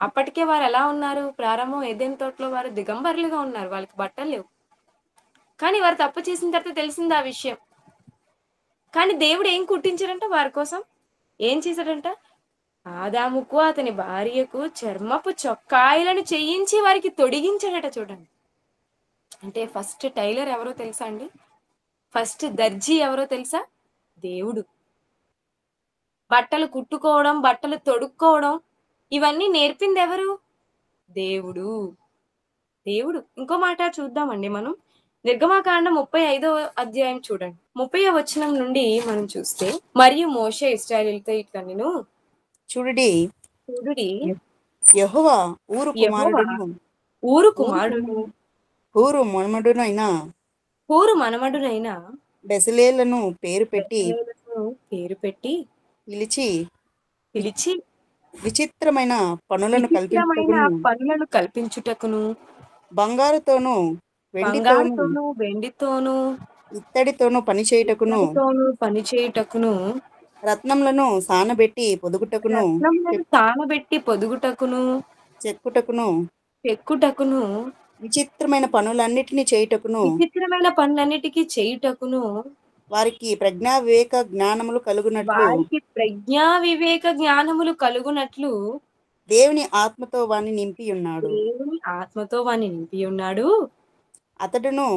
అప్పటికే వారు ఎలా ఉన్నారు? ప్రారంభం ఏదెన్ తోటలో వారు దిగంబరులుగా ఉన్నారు, వాళ్ళకి బట్టలు లేవు. కానీ వారు తప్పు చేసిన తర్వాత తెలిసింది ఆ విషయం. కానీ దేవుడు ఏం కుట్టించాడంట వారి కోసం? ఏం చేశాడంట? ఆదాముకు అతని భార్యకు చర్మపు చొక్కాయలను చేయించి వారికి తొడిగించాడట చూడండి. అంటే ఫస్ట్ టైలర్ ఎవరో తెలుసా అండి? ఫస్ట్ దర్జీ ఎవరో తెలుసా? దేవుడు. బట్టలు కుట్టుకోవడం, బట్టలు తొడుక్కోవడం ఇవన్నీ నేర్పింది ఎవరు? దేవుడు. దేవుడు. ఇంకో మాట చూద్దామండి మనం. నిర్గమకాండం 35వ అధ్యాయం చూడండి. 30వ వచనం నుండి మనం చూస్తే, మరియు మోషే ఇశ్రాయేలీయులతో ఇట్లా నేను చూడుడి, చూడుడి, యెహోవా ఊరు యెహోవా కుమారుడును ఊరు కుమారుడును ఊరు మనుమడునైన హూరు మనమడునైన బెసలేలను పేరు పెట్టి బెత్లెహేమును పేరు పెట్టి పిలిచి పిలిచి విచిత్రమైన పనులను విచిత్రమైన కల్పించుటకును పనులను కల్పించుటకును బంగారుతోనూ వెండితోనూ బంగారుతోను వెండితోను ఇత్తడితోనూ పనిచేయుటకును ఇత్తడితోను పనిచేయుటకును రత్నములను సానబెట్టి పొదుగుటకును రత్నములను సానబెట్టి పొదుగుటకును చెక్కుటకును చెక్కుటకును విచిత్రమైన పనులన్నిటినీ చేయుటకును విచిత్రమైన పనులన్నిటికీ చేయుటకును వారికి ప్రజ్ఞా వివేక జ్ఞానములు కలుగునట్లు వారికి ప్రజ్ఞా వివేక జ్ఞానములు కలుగునట్లు దేవుని ఆత్మతో వాని నింపి ఉన్నాడు. దేవుని ఆత్మతో వాని నింపి ఉన్నాడు. అతడును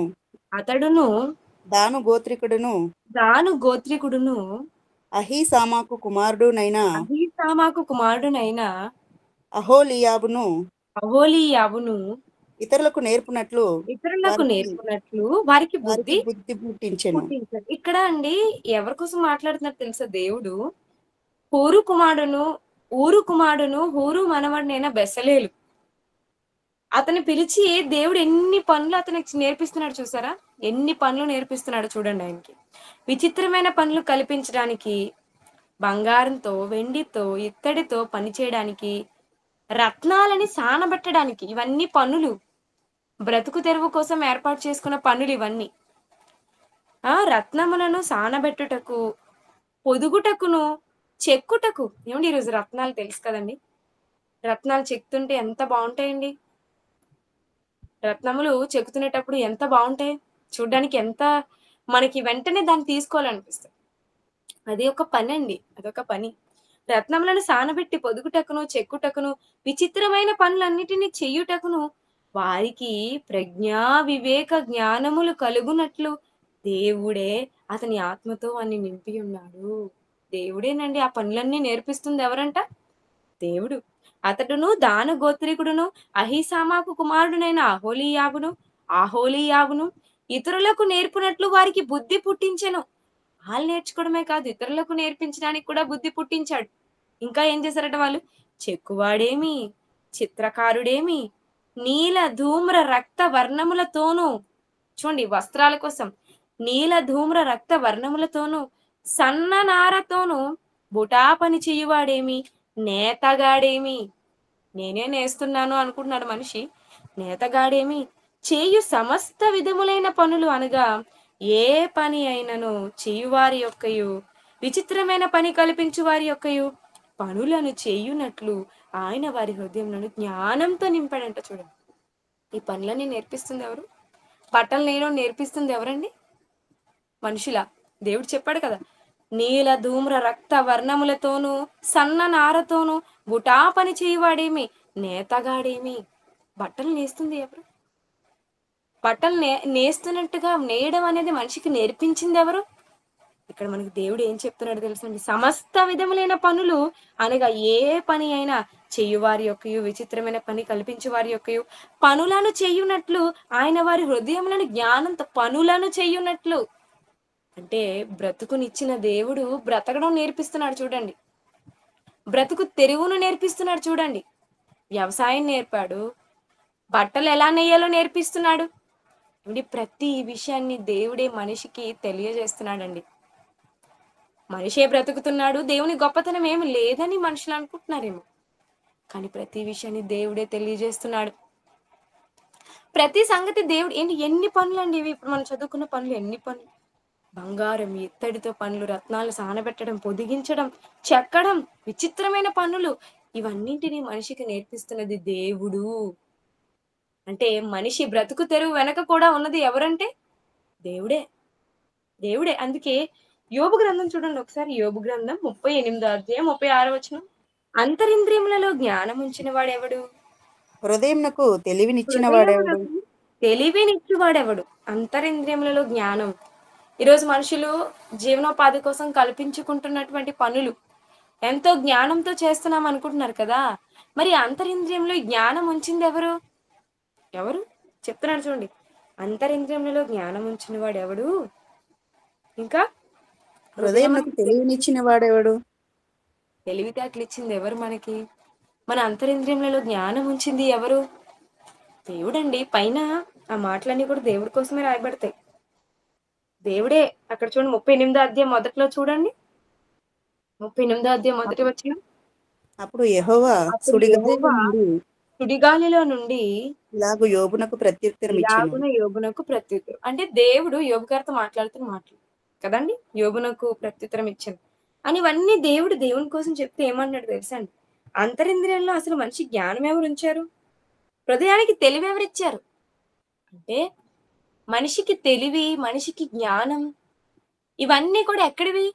అతడును దాను గోత్రికుడును దాను గోత్రికుడును అహీసామాకు కుమారుడునైన అహీసామాకు కుమారుడునైన అహోలియాబును అహోలీయాబును ఇతరులకు నేర్పునట్లు ఇతరులకు వారికి నేర్పునట్లు వారికి బుద్ధి బుద్ధి పుట్టించెను. పుట్టించాడు. ఇక్కడ అండి ఎవరి కోసం మాట్లాడుతున్నారు తెలుసా? దేవుడు హూరు కుమారుడును హూరు మనవడినైన బెసలేలు అతని పిలిచి దేవుడు ఎన్ని పనులు అతనికి నేర్పిస్తున్నాడు చూసారా? ఎన్ని పనులు నేర్పిస్తున్నాడు చూడండి ఆయనకి. విచిత్రమైన పనులు కల్పించడానికి, బంగారంతో వెండితో ఇత్తడితో పని చేయడానికి, రత్నాలని సానబెట్టడానికి, ఇవన్నీ పనులు. బ్రతుకు తెరువు కోసం ఏర్పాటు చేసుకున్న పనులు ఇవన్నీ. రత్నములను సానబెట్టుటకు, పొదుగుటకును, చెక్కుటకు. ఏమండి ఈరోజు రత్నాలు తెలుసు కదండి, రత్నాలు చెక్కుతుంటే ఎంత బాగుంటాయండి. రత్నములు చెక్కుతునేటప్పుడు ఎంత బాగుంటాయి చూడ్డానికి, ఎంత మనకి వెంటనే దాన్ని తీసుకోవాలనిపిస్తుంది. అది ఒక పని అండి, అదొక పని. రత్నములను సానబెట్టి పొదుగుటకును, చెక్కుటకును, విచిత్రమైన పనులన్నిటినీ చెయ్యుటకును వారికి ప్రజ్ఞా వివేక జ్ఞానములు కలుగునట్లు దేవుడే అతని ఆత్మతో వాన్ని నింపి ఉన్నాడు. దేవుడేనండి ఆ పనులన్నీ నేర్పిస్తుంది. ఎవరంట? దేవుడు. అతడును దాన గోత్రికుడును అహీసామాకు కుమారుడునైన అహోలీయాబును ఇతరులకు నేర్పునట్లు వారికి బుద్ధి పుట్టించెను. వాళ్ళు నేర్చుకోవడమే కాదు, ఇతరులకు నేర్పించడానికి కూడా బుద్ధి పుట్టించాడు. ఇంకా ఏం చేశారట వాళ్ళు? చెక్కువాడేమి, చిత్రకారుడేమి, నీల ధూమ్ర రక్త వర్ణములతోనూ, చూడండి వస్త్రాల కోసం నీల ధూమ్ర రక్త వర్ణములతోనూ, సన్న నారతోనూ, బుటా పని చెయ్యువాడేమి, నేతగాడేమి. నేనే నేస్తున్నాను అనుకుంటున్నాడు మనిషి. నేతగాడేమి చేయు సమస్త విధములైన పనులు అనగా ఏ పని అయినను చేయువారి యొక్కయు, విచిత్రమైన పని కల్పించు వారి యొక్కయు పనులను చేయునట్లు ఆయన వారి హృదయంలో జ్ఞానంతో నింపాడంట. చూడండి, ఈ పనులన్నీ నేర్పిస్తుంది ఎవరు? బట్టలు నేయడం నేర్పిస్తుంది ఎవరండి? మనుషులా? దేవుడు చెప్పాడు కదా, నీల ధూమ్ర రక్త వర్ణములతోనూ సన్న నారతోనూ బుటా పని చేయువాడేమి, నేతగాడేమి. బట్టలు నేస్తుంది ఎవరు? బట్టలు నేస్తున్నట్టుగా నేయడం అనేది మనిషికి నేర్పించింది ఎవరు? ఇక్కడ మనకి దేవుడు ఏం చెప్తున్నాడు తెలుసండి? సమస్త విధములైన పనులు అనగా ఏ పని అయినా చెయ్యువారి యొక్కయు, విచిత్రమైన పని కల్పించే వారి యొక్కయు పనులను చెయ్యునట్లు ఆయన వారి హృదయములను జ్ఞానంతో పనులను చెయ్యునట్లు. అంటే బ్రతుకునిచ్చిన దేవుడు బ్రతకడం నేర్పిస్తున్నాడు చూడండి. బ్రతుకు తెరువును నేర్పిస్తున్నాడు చూడండి. వ్యవసాయం నేర్పాడు, బట్టలు ఎలా నేయాలో నేర్పిస్తున్నాడు. ప్రతి విషయాన్ని దేవుడే మనిషికి తెలియజేస్తున్నాడండి. మనిషే బ్రతుకుతున్నాడు, దేవుని గొప్పతనం ఏమి లేదని మనుషులు అనుకుంటున్నారేమో, కానీ ప్రతి విషయాన్ని దేవుడే తెలియజేస్తున్నాడు. ప్రతి సంగతి దేవుడు. ఎన్ని పనులు అండి ఇవి? ఇప్పుడు మనం చదువుకున్న పనులు ఎన్ని పనులు? బంగారం ఇత్తడితో పనులు, రత్నాలు సానబెట్టడం, పొదిగించడం, చెక్కడం, విచిత్రమైన పనులు, ఇవన్నింటినీ మనిషికి నేర్పిస్తున్నది దేవుడు. అంటే మనిషి బ్రతుకు తెరువు వెనక కూడా ఉన్నది ఎవరంటే దేవుడే. దేవుడే. అందుకే యోబు గ్రంథం చూడండి ఒకసారి. యోబు గ్రంథం 38వ అధ్యాయం 36వ వచనం. అంతరింద్రియములలో జ్ఞానం ఉంచిన వాడెవడు? హృదయమునకు తెలివినిచ్చిన వాడెవడు? హృదయమునకు తెలివినిచ్చువాడెవడు? అంతరింద్రియములలో జ్ఞానం. ఈరోజు మనుషులు జీవనోపాధి కోసం కల్పించుకుంటున్నటువంటి పనులు ఎంతో జ్ఞానంతో చేస్తున్నాం అనుకుంటున్నారు కదా! మరి అంతరింద్రియంలో ఈ జ్ఞానం ఉంచింది ఎవరు? ఎవరు? చెప్తున్నాడు చూడండి. అంతరింద్రియములలో జ్ఞానం ఉంచిన వాడెవడు? ఇంకా హృదయమునకు తెలివినిచ్చిన వాడెవడు? తెలివితేటలు ఇచ్చింది ఎవరు మనకి? మన అంతరింద్రియములలో జ్ఞానం ఉంచింది ఎవరు? దేవుడండి. పైన ఆ మాటలన్నీ కూడా దేవుడి కోసమే రాయబడతాయి. దేవుడే. అక్కడ చూడండి 38వ అధ్యాయం మొదట్లో చూడండి. 38వ అధ్యాయం మొదటి వచనం. అప్పుడు యెహోవా అప్పుడు సుడిగాలిలో యెహోవా నుండి సుడిగాలిలో నుండి ఇలాగు యోబునకు ప్రత్యుత్తరం ఇచ్చెను. ఇలాగున యోబునకు ప్రత్యుత్తరం. అంటే దేవుడు యోబు గారితో మాట్లాడుతున్న మాటలు కదండి. యోబునకు ప్రత్యుత్తరం ఇచ్చాను అని ఇవన్నీ దేవుని కోసం చెప్తే ఏమన్నాడు తెలుసా అండి? అంతరింద్రియంలో అసలు మనిషి జ్ఞానం ఎవరు ఉంచారు? హృదయానికి తెలివి ఎవరిచ్చారు? అంటే మనిషికి తెలివి, మనిషికి జ్ఞానం ఇవన్నీ కూడా ఎక్కడివి?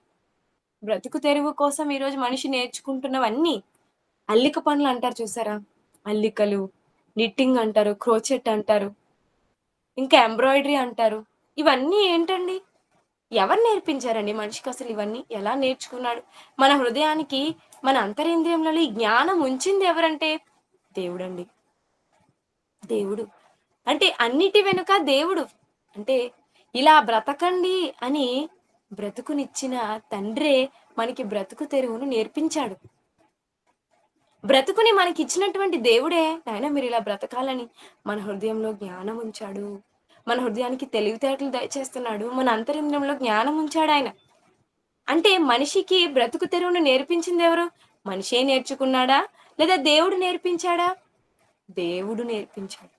బ్రతుకు తెరువు కోసం ఈరోజు మనిషి నేర్చుకుంటున్నవన్నీ అల్లిక పనులు అంటారు చూసారా? అల్లికలు, నిట్టింగ్ అంటారు, క్రోచెట్ అంటారు, ఇంకా ఎంబ్రాయిడరీ అంటారు. ఇవన్నీ ఏంటండి? ఎవరు నేర్పించారండి మనిషికి అసలు ఇవన్నీ? ఎలా నేర్చుకున్నాడు? మన హృదయానికి, మన అంతరింద్రియంలో ఈ జ్ఞానం ఉంచింది ఎవరంటే దేవుడండి. దేవుడు. అంటే అన్నిటి వెనుక దేవుడు. అంటే ఇలా బ్రతకండి అని బ్రతుకునిచ్చిన తండ్రే మనకి బ్రతుకు తెరువును నేర్పించాడు. బ్రతుకుని మనకిచ్చినటువంటి దేవుడే నాయన మీరు ఇలా బ్రతకాలని మన హృదయంలో జ్ఞానం ఉంచాడు. మన హృదయానికి తెలివితేటలు దయచేస్తున్నాడు. మన అంతరింద్రియంలో జ్ఞానం ఉంచాడు ఆయన. అంటే మనిషికి బ్రతుకు తెరువును నేర్పించింది ఎవరు? మనిషే నేర్చుకున్నాడా? లేదా దేవుడు నేర్పించాడా? దేవుడు నేర్పించాడు.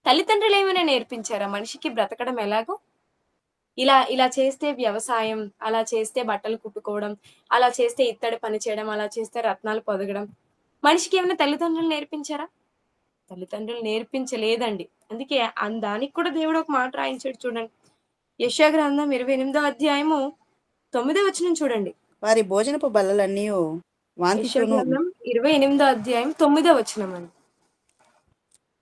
తల్లిదండ్రులు ఏమైనా నేర్పించారా మనిషికి బ్రతకడం ఎలాగో? ఇలా చేస్తే వ్యవసాయం, అలా చేస్తే బట్టలు కుట్టుకోవడం, అలా చేస్తే ఇత్తడి పని చేయడం, అలా చేస్తే రత్నాలు పొదగడం. మనిషికి ఏమైనా తల్లిదండ్రులు నేర్పించారా? తల్లిదండ్రులు నేర్పించలేదండి. అందుకే దానికి కూడా దేవుడు ఒక మాట రాయించాడు చూడండి. యెషయా గ్రంథం 28వ అధ్యాయము 9వ వచనం చూడండి. వారి భోజనపు బల్లలన్నీ యెషయా వాంతితోనూ గ్రంథం 28వ అధ్యాయం 9వ వచనం అండి.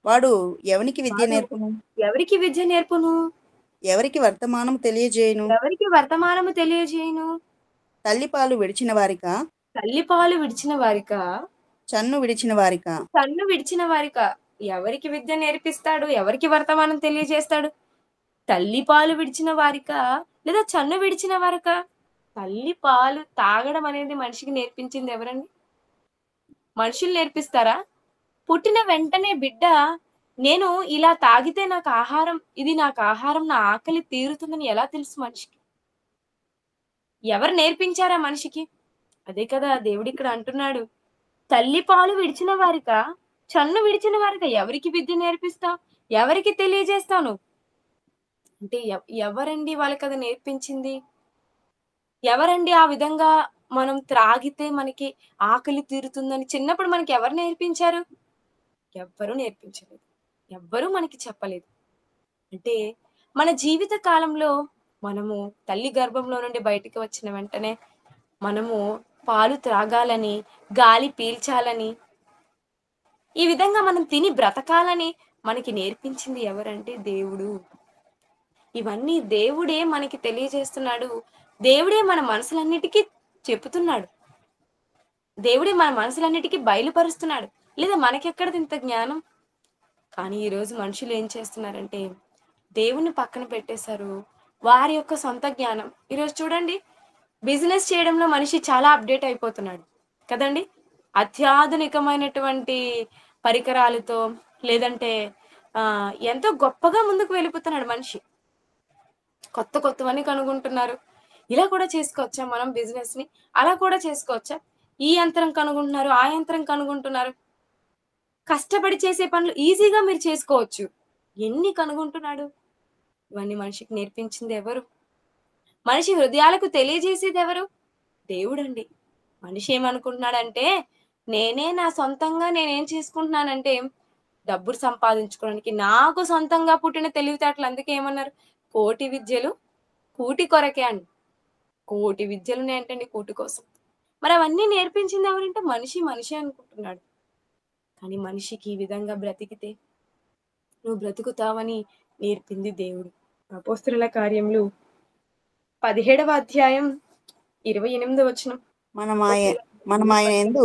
వాడు ఎవనికి విద్య వాడు నేర్పును? ఎవరికి విద్య నేర్పును? ఎవరికి వర్తమానం తెలియజేయును? ఎవరికి వర్తమానము తెలియజేయును? తల్లిపాలు విడిచిన వారికా? తల్లిపాలు విడిచిన వారికా? చన్ను విడిచిన వారికా? కన్ను విడిచిన వారికా? ఎవరికి విద్య నేర్పిస్తాడు? ఎవరికి వర్తమానం తెలియజేస్తాడు? తల్లి పాలు విడిచిన వారికా? లేదా చన్ను విడిచిన వారికా? తల్లి పాలు తాగడం అనేది మనిషికి నేర్పించింది ఎవరండి? మనుషులు నేర్పిస్తారా? పుట్టిన వెంటనే బిడ్డ నేను ఇలా తాగితే నాకు ఆహారం, నాకు ఆహారం, నా ఆకలి తీరుతుందని ఎలా తెలుసు మనిషికి? ఎవరు నేర్పించారా మనిషికి? అదే కదా దేవుడిక్కడ అంటున్నాడు. తల్లి పాలు విడిచిన వారికా? చన్ను విడిచిన వారికా? ఎవరికి విద్య నేర్పిస్తావు? ఎవరికి తెలియజేస్తావు నువ్వు? అంటే ఎవరండి వాళ్ళకది నేర్పించింది? ఎవరండి ఆ విధంగా మనం త్రాగితే మనకి ఆకలి తీరుతుందని చిన్నప్పుడు మనకి ఎవరు నేర్పించారు? ఎవ్వరూ నేర్పించలేదు. ఎవ్వరూ మనకి చెప్పలేదు. అంటే మన జీవిత కాలంలో మనము తల్లి గర్భంలో నుండి బయటికి వచ్చిన వెంటనే మనము పాలు త్రాగాలని, గాలి పీల్చాలని, ఈ విధంగా మనం తిని బ్రతకాలని మనకి నేర్పించింది ఎవరంటే దేవుడు. ఇవన్నీ దేవుడే మనకి తెలియజేస్తున్నాడు. దేవుడే మన మనసులన్నిటికీ చెప్పుతున్నాడు. దేవుడే మన మనసులన్నిటికీ బయలుపరుస్తున్నాడు. లేదా మనకెక్కడిది ఇంత జ్ఞానం? కానీ ఈరోజు మనుషులు ఏం చేస్తున్నారంటే దేవుణ్ణి పక్కన పెట్టేశారు. వారి యొక్క సొంత జ్ఞానం. ఈరోజు చూడండి బిజినెస్ చేయడంలో మనిషి చాలా అప్డేట్ అయిపోతున్నాడు కదండి. అత్యాధునికమైనటువంటి పరికరాలతో లేదంటే ఎంతో గొప్పగా ముందుకు వెళ్ళిపోతున్నాడు మనిషి. కొత్తవన్నీ కనుగొంటున్నారు. ఇలా కూడా చేసుకోవచ్చా మనం బిజినెస్ ని? అలా కూడా చేసుకోవచ్చా? ఈ యంత్రం కనుగొంటున్నారు, ఆ యంత్రం కనుగొంటున్నారు. కష్టపడి చేసే పనులు ఈజీగా మీరు చేసుకోవచ్చు. ఎన్ని కనుగొంటున్నాడు? ఇవన్నీ మనిషికి నేర్పించింది ఎవరు? మనిషి హృదయాలకు తెలియజేసేది ఎవరు? దేవుడండి. మనిషి ఏమనుకుంటున్నాడంటే నా సొంతంగా నేనేం చేసుకుంటున్నానంటే డబ్బులు సంపాదించుకోవడానికి నాకు సొంతంగా పుట్టిన తెలివితేటలు. అందుకే ఏమన్నారు? కోటి విద్యలు కూటి కొరకే అండి. కోటి విద్యలు ఏంటండి కూటి కోసం. మరి అవన్నీ నేర్పించింది ఎవరంటే మనిషి అనుకుంటున్నాడు. కానీ మనిషికి ఈ విధంగా బ్రతికితే నువ్వు బ్రతుకుతావని నేర్పింది దేవుడు. అపోస్తలుల కార్యములు 17వ అధ్యాయం 28వ వచనం. మనం ఆయన యందు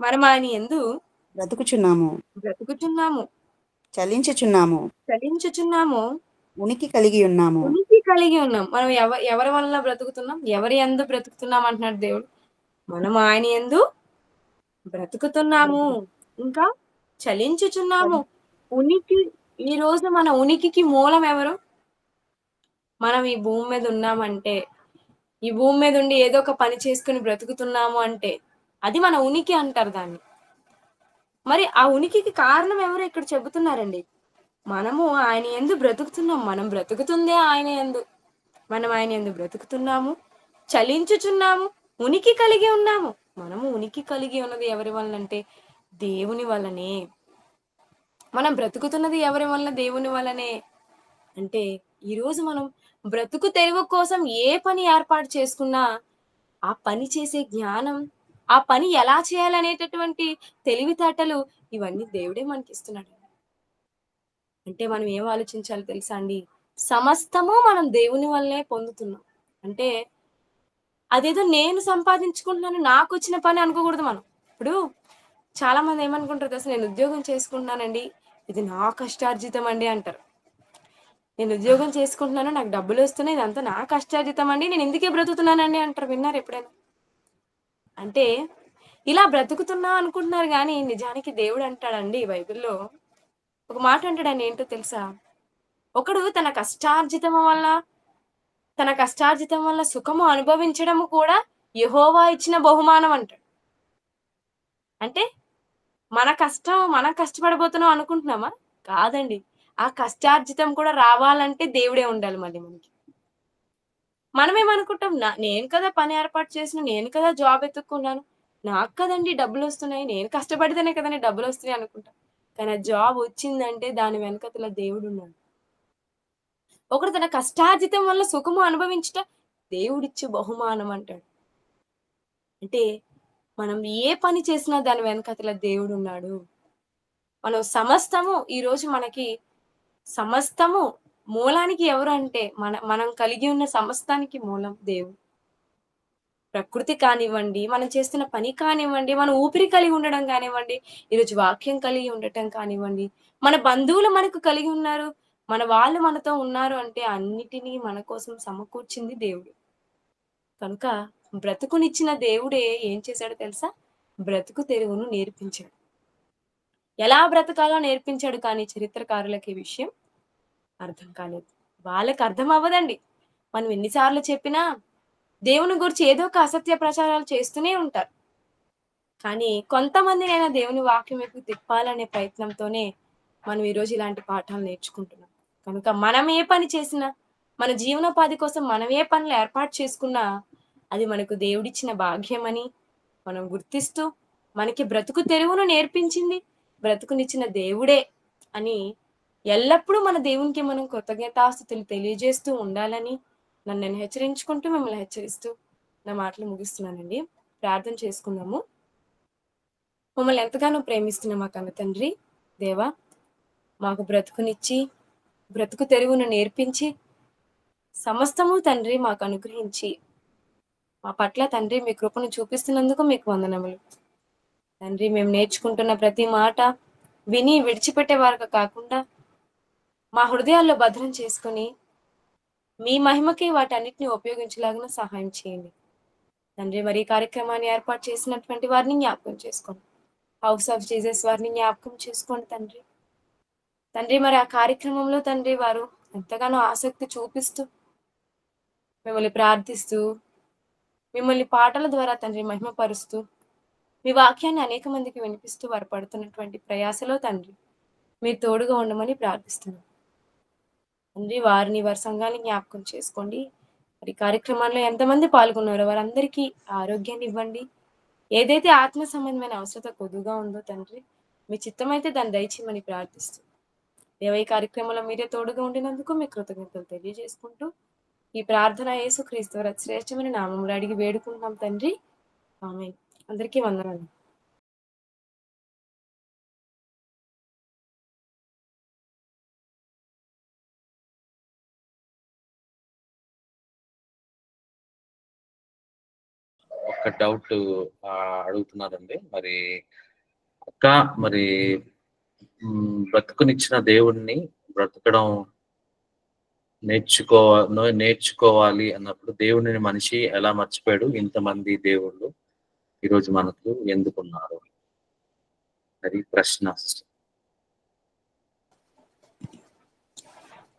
మనం ఆయన యందు బ్రతుకుచున్నాము, బ్రతుకుచున్నాము, చలించుచున్నాము, చలించుచున్నాము, ఉనికి కలిగి ఉన్నాము. ఉనికి కలిగి ఉన్నాం. మనం ఎవరి వలన బ్రతుకుతున్నాం? ఎవరి యందు బ్రతుకుతున్నాం అంటున్నాడు దేవుడు. మనం ఆయన యందు బ్రతుకుతున్నాము, ఇంకా చలించుచున్నాము. ఉనికి, ఈ రోజు మన ఉనికికి మూలం ఎవరు? మనం ఈ భూమి మీద ఉన్నామంటే, ఈ భూమి మీద ఉండి ఏదో ఒక పని చేసుకుని బ్రతుకుతున్నాము అంటే అది మన ఉనికి అంటారు దాన్ని. మరి ఆ ఉనికికి కారణం ఎవరు ఇక్కడ చెబుతున్నారండి? మనము ఆయన యందు బ్రతుకుతున్నాం. మనం బ్రతుకుతుందే ఆయన యందు. మనం ఆయన యందు బ్రతుకుతున్నాము, చలించుచున్నాము, ఉనికి కలిగి ఉన్నాము. మనము ఉనికి కలిగి ఉన్నది ఎవరి వలన అంటే దేవుని వలనే. మనం బ్రతుకుతున్నది ఎవరి వలన? దేవుని వలనే. అంటే ఈరోజు మనం బ్రతుకు తెరువు కోసం ఏ పని ఏర్పాటు చేసుకున్నా ఆ పని చేసే జ్ఞానం, ఆ పని ఎలా చేయాలనేటటువంటి తెలివితేటలు ఇవన్నీ దేవుడే మనకి ఇస్తున్నాడు. అంటే మనం ఏం ఆలోచించాలి తెలుసా అండి? సమస్తము మనం దేవుని వల్లే పొందుతున్నాం. అంటే అదేదో నేను సంపాదించుకుంటున్నాను, నాకు వచ్చిన పని అనుకోకూడదు మనం. ఇప్పుడు చాలా మంది ఏమనుకుంటారు అసలు, నేను ఉద్యోగం చేసుకుంటున్నానండి, ఇది నా కష్టార్జితం అండి అంటారు. నేను ఉద్యోగం చేసుకుంటున్నాను, నాకు డబ్బులు వస్తున్నాయి, ఇదంతా నా కష్టార్జితం అండి, నేను ఎందుకే బ్రతుకుతున్నానండి అంటారు. విన్నారు ఎప్పుడైనా? అంటే ఇలా బ్రతుకుతున్నా అనుకుంటున్నారు కానీ నిజానికి దేవుడు అంటాడండి బైబిల్లో ఒక మాట అంటాడు. ఆయన ఏంటో తెలుసా? ఒకడు తన కష్టార్జితం వల్ల సుఖము అనుభవించడము కూడా యెహోవా ఇచ్చిన బహుమానం అంటాడు. అంటే మనం కష్టపడబోతున్నాం అనుకుంటున్నామా? కాదండి. ఆ కష్టార్జితం కూడా రావాలంటే దేవుడే ఉండాలి మళ్ళీ మనకి. మనమేమనుకుంటాం, నేను కదా పని ఏర్పాటు చేసిన, నేను కదా జాబ్ ఎత్తుక్కున్నాను, నాకు కదండి డబ్బులు వస్తున్నాయి, నేను కష్టపడితేనే కదండి డబ్బులు వస్తున్నాయి అనుకుంటాం. కానీ ఆ జాబ్ వచ్చిందంటే దాని వెనకతల దేవుడు ఉన్నాడు. ఒకడు తన కష్టార్జితం వల్ల సుఖము అనుభవించుట దేవుడిచ్చే బహుమానం అంటాడు. అంటే మనం ఏ పని చేసినా దాని వెనకతల దేవుడు ఉన్నాడు. మనం సమస్తము ఈరోజు మనకి సమస్తము మూలానికి ఎవరు అంటే మనం కలిగి ఉన్న సమస్తానికి మూలం దేవుడు. ప్రకృతి కానివ్వండి, మనం చేస్తున్న పని కానివ్వండి, మన ఊపిరి కలిగి ఉండడం కానివ్వండి, ఈరోజు వాక్యం కలిగి ఉండటం కానివ్వండి, మన బంధువులు మనకు కలిగి ఉన్నారు, మన వాళ్ళు మనతో ఉన్నారు అంటే అన్నిటినీ మన కోసం సమకూర్చింది దేవుడు. కనుక బ్రతుకునిచ్చిన దేవుడే ఏం చేశాడో తెలుసా? బ్రతుకు తెరువును నేర్పించాడు. ఎలా బ్రతకాలో నేర్పించాడు. కానీ చరిత్రకారులకి ఈ విషయం అర్థం కాలేదు. వాళ్ళకి అర్థం అవ్వదండి. మనం ఎన్నిసార్లు చెప్పినా దేవుని గురించి ఏదో ఒక అసత్య ప్రచారాలు చేస్తూనే ఉంటారు. కానీ కొంతమందినైనా దేవుని వాక్యం వైపు తిప్పాలనే ప్రయత్నంతోనే మనం ఈరోజు ఇలాంటి పాఠాలు నేర్చుకుంటున్నాం. కనుక మనం ఏ పని చేసినా, మన జీవనోపాధి కోసం మనం ఏ పనులు ఏర్పాటు చేసుకున్నా అది మనకు దేవుడిచ్చిన భాగ్యమని మనం గుర్తిస్తూ, మనకి బ్రతుకు తెరువును నేర్పించింది బ్రతుకునిచ్చిన దేవుడే అని ఎల్లప్పుడూ మన దేవునికి మనం కృతజ్ఞతాస్తుతులు తెలియజేస్తూ ఉండాలని నన్ను హెచ్చరించుకుంటూ మిమ్మల్ని హెచ్చరిస్తూ నా మాటలు ముగిస్తున్నానండి. ప్రార్థన చేసుకుందాము. మమ్మల్ని ఎంతగానో ప్రేమిస్తున్న మా కన్న తండ్రి, దేవా, మాకు బ్రతుకునిచ్చి బ్రతుకు తెరువును నేర్పించి సమస్తము తండ్రి మాకు అనుగ్రహించి మా పట్ల తండ్రి మీ కృపను చూపిస్తున్నందుకు మీకు వందనములు. తండ్రి, మేము నేర్చుకుంటున్న ప్రతి మాట విని విడిచిపెట్టే వారికి కాకుండా మా హృదయాల్లో భద్రం చేసుకుని మీ మహిమకి వాటన్నిటిని ఉపయోగించలాగిన సహాయం చేయండి తండ్రి. మరి ఈ కార్యక్రమాన్ని ఏర్పాటు చేసినటువంటి వారిని జ్ఞాపకం చేసుకోండి. హౌస్ ఆఫ్ జీసస్ వారిని జ్ఞాపకం చేసుకోండి తండ్రి. తండ్రి, మరి ఆ కార్యక్రమంలో తండ్రి వారు ఎంతగానో ఆసక్తి చూపిస్తూ మిమ్మల్ని ప్రార్థిస్తూ మిమ్మల్ని పాటల ద్వారా తండ్రి మహిమపరుస్తూ మీ వాక్యాన్ని అనేక మందికి వినిపిస్తూ వారు పడుతున్నటువంటి ప్రయాసలో తండ్రి మీరు తోడుగా ఉండమని ప్రార్థిస్తున్నాం తండ్రి. వారిని వారి సంఘాన్ని జ్ఞాపకం చేసుకోండి. మరి కార్యక్రమాల్లో ఎంతమంది పాల్గొన్నారో వారందరికీ ఆరోగ్యాన్ని ఇవ్వండి. ఏదైతే ఆత్మ సంబంధమైన అవసరత కొద్దుగా ఉందో తండ్రి మీ చిత్తమైతే దాన్ని దయచేయమని ప్రార్థిస్తూ ఈ కార్యక్రమంలో మీరే తోడుగా ఉండినందుకు మీ కృతజ్ఞతలు తెలియజేసుకుంటూ ఈ ప్రార్థన యేసుక్రీస్తు శ్రేష్టమైన నామములో అడిగి వేడుకుంటున్నాం తండ్రి. ఆమేన్. అందరికీ వందనాలు. ఒక డౌట్ అడుగుతున్నారండి. మరి అక్క, మరి బ్రతుకునిచ్చిన దేవుడిని బ్రతకడం నేర్చుకోవాలి అన్నప్పుడు దేవుడిని మనిషి ఎలా మర్చిపోయాడు? ఇంతమంది దేవుళ్ళు ఈరోజు మనకు ఎందుకున్నారు? అది ప్రశ్న.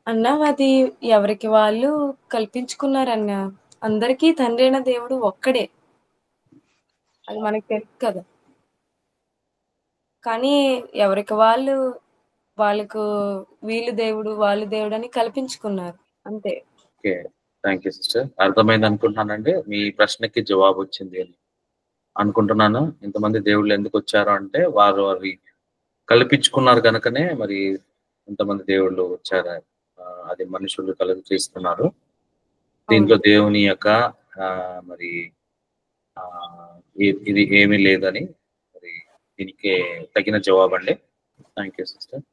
అన్నా అది ఎవరికి వాళ్ళు కల్పించుకున్నారన్నా. అందరికీ తండ్రి అయిన దేవుడు ఒక్కడే. అది మనకు తెలుసు కదా! కానీ ఎవరికి వాళ్ళకు వీళ్ళు దేవుడు, వాళ్ళు దేవుడని కల్పించుకున్నారు. అంతే. ఓకే. Thank you sister. అర్థమైంది అనుకుంటున్నానండి. మీ ప్రశ్నకి జవాబు వచ్చింది అని అనుకుంటున్నాను. ఇంతమంది దేవుళ్ళు ఎందుకు వచ్చారు అంటే వారు అవి కల్పించుకున్నారు కనుకనే మరి ఇంతమంది దేవుళ్ళు వచ్చారు. అది మనుషులు కలుగు చేస్తున్నారు. దీంట్లో అవును. దేవుని యొక్క మరి ఇది ఏమీ లేదని మరి దీనికి తగిన జవాబు అండి. Thank you sister.